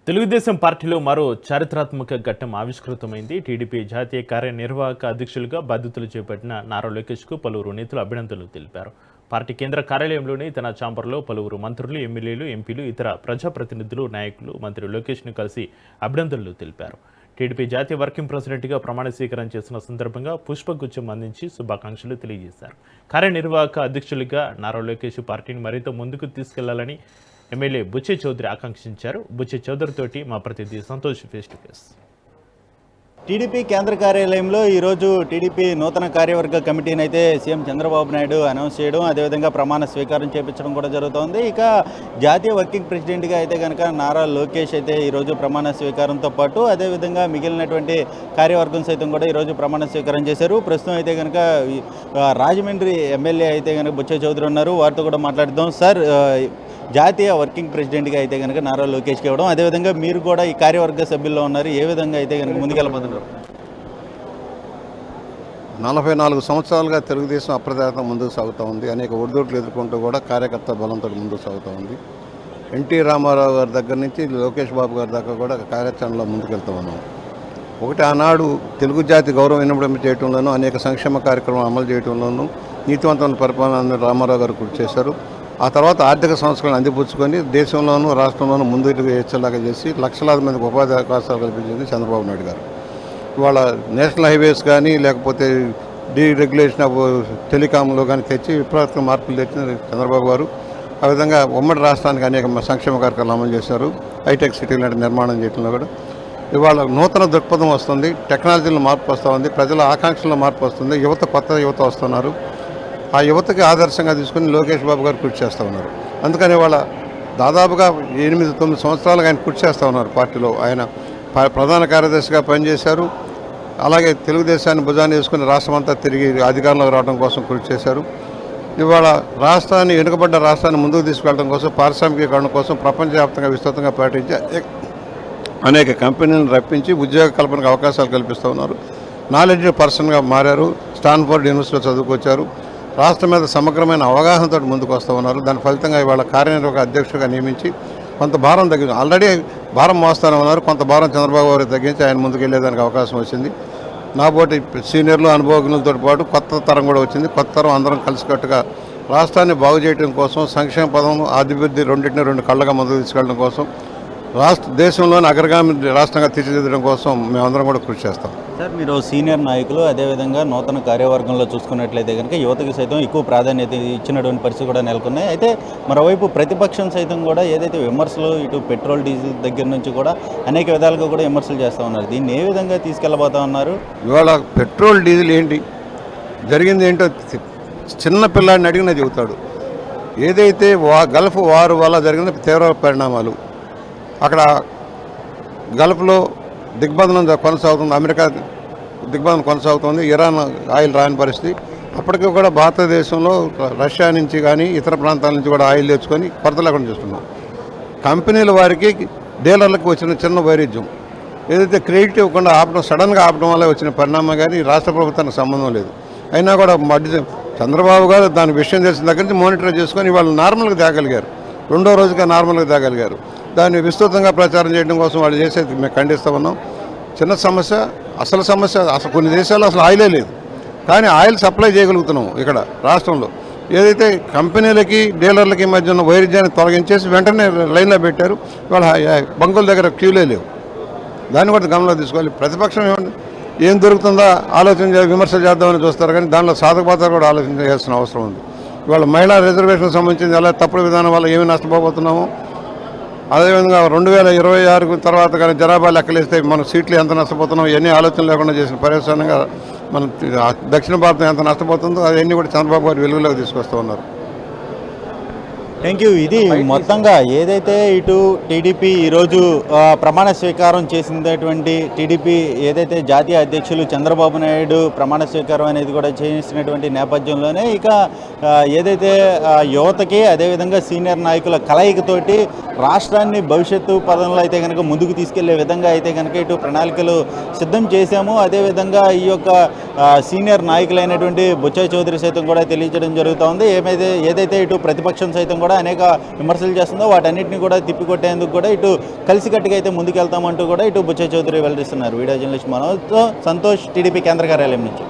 తెలుగుదేశం పార్టీలో మరో చారిత్రాత్మక ఘట్టం ఆవిష్కృతమైంది. టీడీపీ జాతీయ కార్యనిర్వాహక అధ్యక్షులుగా బాధ్యతలు చేపట్టిన నారా లోకేష్కు పలువురు నేతలు అభినందనలు తెలిపారు. పార్టీ కేంద్ర కార్యాలయంలోని తన ఛాంబర్లో పలువురు మంత్రులు, ఎమ్మెల్యేలు, ఎంపీలు, ఇతర ప్రజాప్రతినిధులు, నాయకులు మంత్రి లోకేష్ను కలిసి అభినందనలు తెలిపారు. టీడీపీ జాతీయ వర్కింగ్ ప్రెసిడెంట్గా ప్రమాణ స్వీకారం చేసిన సందర్భంగా పుష్పగుచ్చం అందించి శుభాకాంక్షలు తెలియజేశారు. కార్యనిర్వాహక అధ్యక్షులుగా నారా లోకేష్ పార్టీని మరింత ముందుకు తీసుకెళ్లాలని ఎమ్మెల్యే బుచ్చే చౌదరి ఆకాంక్షించారు. బుచ్చే చౌదరి తోటి మా ప్రతినిధి Santosh face to face. TDP కేంద్ర కార్యాలయంలో ఈరోజు టీడీపీ నూతన కార్యవర్గ కమిటీని అయితే సీఎం చంద్రబాబు నాయుడు అనౌన్స్ చేయడం, అదేవిధంగా ప్రమాణ స్వీకారం చేపించడం కూడా జరుగుతోంది. ఇక జాతీయ వర్కింగ్ ప్రెసిడెంట్గా అయితే కనుక నారా లోకేష్ అయితే ఈరోజు ప్రమాణ స్వీకారంతో పాటు అదేవిధంగా మిగిలినటువంటి కార్యవర్గం సైతం కూడా ఈరోజు ప్రమాణ స్వీకారం చేశారు. ప్రస్తుతం అయితే కనుక రాజమండ్రి ఎమ్మెల్యే అయితే కనుక బుచ్చే చౌదరి ఉన్నారు, వారితో కూడా మాట్లాడుదాం. సార్, జాతీయ వర్కింగ్ ప్రెసిడెంట్గా అయితే కనుక నారా లోకేష్కి ఇవ్వడం, అదేవిధంగా మీరు కూడా ఈ కార్యవర్గ సభ్యుల్లో ఉన్నారు, ఏ విధంగా అయితే కనుక ముందుకెళ్ళబోతున్నారు? 44 సంవత్సరాలుగా తెలుగుదేశం అప్రతిహతంగా ముందుకు సాగుతూ ఉంది. అనేక ఒడిదొడులు ఎదుర్కొంటూ కూడా కార్యకర్త బలంతో ముందుకు సాగుతూ ఉంది. ఎన్టీ రామారావు గారి దగ్గర నుంచి లోకేష్ బాబు గారి దాకా కూడా కార్యాచరణలో ముందుకెళ్తూ ఉన్నాం. ఒకటి, ఆనాడు తెలుగు జాతి గౌరవం వినబడం చేయడంలోనూ, అనేక సంక్షేమ కార్యక్రమాలు అమలు చేయడంలోనూ నీతివంతమైన పరిపాలన రామారావు గారు కృషి చేశారు. ఆ తర్వాత ఆర్థిక సంస్కరణ అందిపుచ్చుకొని దేశంలోనూ రాష్ట్రంలోనూ ముందుకు వచ్చేలాగా చేసి లక్షలాది మందికి ఉపాధి అవకాశాలు కల్పించింది చంద్రబాబు నాయుడు గారు. ఇవాళ నేషనల్ హైవేస్ కానీ లేకపోతే డీరెగ్యులేషన్ ఆఫ్ టెలికాంలో కానీ తెచ్చి విప్లవాత్మక మార్పులు తెచ్చిన చంద్రబాబు గారు. ఆ విధంగా ఉమ్మడి రాష్ట్రానికి అనేక సంక్షేమ కార్యక్రమాలు అమలు చేశారు. హైటెక్ సిటీ లాంటి నిర్మాణం చేయడంలో కూడా ఇవాళ నూతన దృక్పథం వస్తుంది, టెక్నాలజీలో మార్పు వస్తూ ఉంది, ప్రజల ఆకాంక్షల్లో మార్పు వస్తుంది, కొత్త యువత వస్తున్నారు. ఆ యువతకి ఆదర్శంగా తీసుకుని లోకేష్ బాబు గారు కృషి చేస్తూ ఉన్నారు. అందుకని వాళ్ళ దాదాపుగా 8-9 సంవత్సరాలుగా ఆయన కృషి చేస్తూ ఉన్నారు. పార్టీలో ఆయన ప్రధాన కార్యదర్శిగా పనిచేశారు. అలాగే తెలుగుదేశాన్ని భుజాన్ని వేసుకుని రాష్ట్రమంతా తిరిగి అధికారంలోకి రావడం కోసం కృషి చేశారు. ఇవాళ రాష్ట్రాన్ని, వెనుకబడ్డ రాష్ట్రాన్ని ముందుకు తీసుకెళ్ళడం కోసం, పారిశ్రామికీకరణ కోసం ప్రపంచవ్యాప్తంగా విస్తృతంగా పాటించి అనేక కంపెనీలను రప్పించి ఉద్యోగ కల్పనకు అవకాశాలు కల్పిస్తూ ఉన్నారు. నాలెడ్జ్ పర్సన్గా మారారు. స్టాన్ఫోర్డ్ యూనివర్సిటీలో చదువుకొచ్చారు. రాష్ట్రం మీద సమగ్రమైన అవగాహనతో ముందుకు వస్తూ ఉన్నారు. దాని ఫలితంగా ఇవాళ కార్యనిర్వాహక అధ్యక్షుడిగా నియమించి కొంత భారం తగ్గింది. ఆల్రెడీ భారం మోస్తూనే ఉన్నారు, కొంత భారం చంద్రబాబు గారికి తగ్గించి ఆయన ముందుకు వెళ్ళేదానికి అవకాశం వచ్చింది. నాబోటి సీనియర్లు, అనుభవజ్ఞులతో పాటు కొత్త తరం కూడా వచ్చింది. కొత్త తరం అందరం కలిసికట్టుగా రాష్ట్రాన్ని బాగు చేయడం కోసం, సంక్షేమ పదం, అభివృద్ధి రెండింటిని 2 కళ్ళగా ముందుకు తీసుకెళ్ళడం కోసం, దేశంలోని అగ్రగామి రాష్ట్రంగా తీర్చిదిద్దడం కోసం మేమందరం కూడా కృషి చేస్తాం. సార్, మీరు సీనియర్ నాయకులు, అదేవిధంగా నూతన కార్యవర్గంలో చూసుకున్నట్లయితే కనుక యువతకి సైతం ఎక్కువ ప్రాధాన్యత ఇచ్చినటువంటి పరిస్థితి కూడా నెలకొన్నాయి. అయితే మరోవైపు ప్రతిపక్షం సైతం కూడా ఏదైతే విమర్శలు, ఇటు పెట్రోల్ డీజిల్ దగ్గర నుంచి కూడా అనేక విధాలుగా కూడా విమర్శలు చేస్తూ ఉన్నారు. దీన్ని ఏ విధంగా తీసుకెళ్ళబోతా ఉన్నారు? ఇవాళ పెట్రోల్ డీజిల్ ఏంటి జరిగింది ఏంటో చిన్న పిల్లాడిని అడిగినా చెబుతాడు. ఏదైతే గల్ఫ్ వారు వల్ల జరిగిన తీవ్ర పరిణామాలు, అక్కడ గల్ఫ్లో దిగ్బంధనం కొనసాగుతుంది, అమెరికా దిగ్బంధనం కొనసాగుతుంది, ఇరాన్ ఆయిల్ రాని పరిస్థితి. అప్పటికి కూడా భారతదేశంలో రష్యా నుంచి కానీ ఇతర ప్రాంతాల నుంచి కూడా ఆయిల్ తెచ్చుకొని కొరత లేకుండా చేస్తున్నాం. కంపెనీల వారికి, డీలర్లకు వచ్చిన చిన్న వైరుధ్యం, ఏదైతే క్రెడిట్ ఇవ్వకుండా ఆపడం, సడన్గా ఆపడం వల్ల వచ్చిన పరిణామం కానీ రాష్ట్ర ప్రభుత్వానికి సంబంధం లేదు. అయినా కూడా చంద్రబాబు గారు దాని విషయం తెలిసిన దగ్గర నుంచి మానిటర్ చేసుకొని వాళ్ళు నార్మల్గా తేగలిగారు. 2వ రోజుగా నార్మల్గా తేగలిగారు. దాన్ని విస్తృతంగా ప్రచారం చేయడం కోసం వాళ్ళు చేసేది మేము ఖండిస్తూ ఉన్నాం. చిన్న సమస్య, అసలు కొన్ని దేశాల్లో అసలు ఆయిలే లేదు, కానీ ఆయిల్ సప్లై చేయగలుగుతున్నాం ఇక్కడ రాష్ట్రంలో. ఏదైతే కంపెనీలకి, డీలర్లకి మధ్య ఉన్న వైరుధ్యాన్ని తొలగించేసి వెంటనే లైన్లో పెట్టారు. ఇవాళ బంకుల దగ్గర క్యూలే లేవు. దాన్ని కూడా గమనంలో తీసుకోవాలి. ప్రతిపక్షం ఏం దొరుకుతుందా విమర్శలు చేద్దామని చూస్తారు, కానీ దానిలో సాధకబాధలు కూడా ఆలోచన చేయాల్సిన అవసరం ఉంది. ఇవాళ మహిళా రిజర్వేషన్ సంబంధించింది ఎలా తప్పుడు విధానం వల్ల ఏమి నష్టపోతున్నామో, అదేవిధంగా 2026 తర్వాత కానీ జనాభా లెక్కలేస్తే మన సీట్లు ఎంత నష్టపోతున్నాం, ఇవన్నీ ఆలోచన లేకుండా చేసిన పర్యవసానంగా మన దక్షిణ భారతం ఎంత నష్టపోతుందో అవన్నీ కూడా చంద్రబాబు గారు వెలుగులోకి తీసుకొస్తూ ఉన్నారు. Thank you. ఇది మొత్తంగా ఏదైతే ఇటు టీడీపీ ఈరోజు ప్రమాణ స్వీకారం చేసినటువంటి టీడీపీ ఏదైతే జాతీయ అధ్యక్షులు చంద్రబాబు నాయుడు ప్రమాణ స్వీకారం అనేది కూడా చేసినటువంటి నేపథ్యంలోనే ఇక ఏదైతే యువతకి, అదేవిధంగా సీనియర్ నాయకుల కలయికతోటి రాష్ట్రాన్ని భవిష్యత్తు పదంలో అయితే కనుక ముందుకు తీసుకెళ్లే విధంగా అయితే కనుక ఇటు ప్రణాళికలు సిద్ధం చేశాము. అదేవిధంగా ఈ యొక్క సీనియర్ నాయకులైనటువంటి బుచ్చే చౌదరి సైతం కూడా తెలియజేయడం జరుగుతూ ఉంది. ఏదైతే ఇటు ప్రతిపక్షం సైతం కూడా అనేక విమర్శలు చేస్తుందో వాటన్నిటిని కూడా తిప్పికొట్టేందుకు కూడా ఇటు కలిసికట్టుగా అయితే ముందుకెళ్తామంటూ కూడా ఇటు బుచ్చయ్య చౌదరి వెల్లడిస్తున్నారు. వీడియో జర్నలిస్ట్ మనోజ్తో సంతోష్, టీడీపీ కేంద్ర కార్యాలయం నుంచి.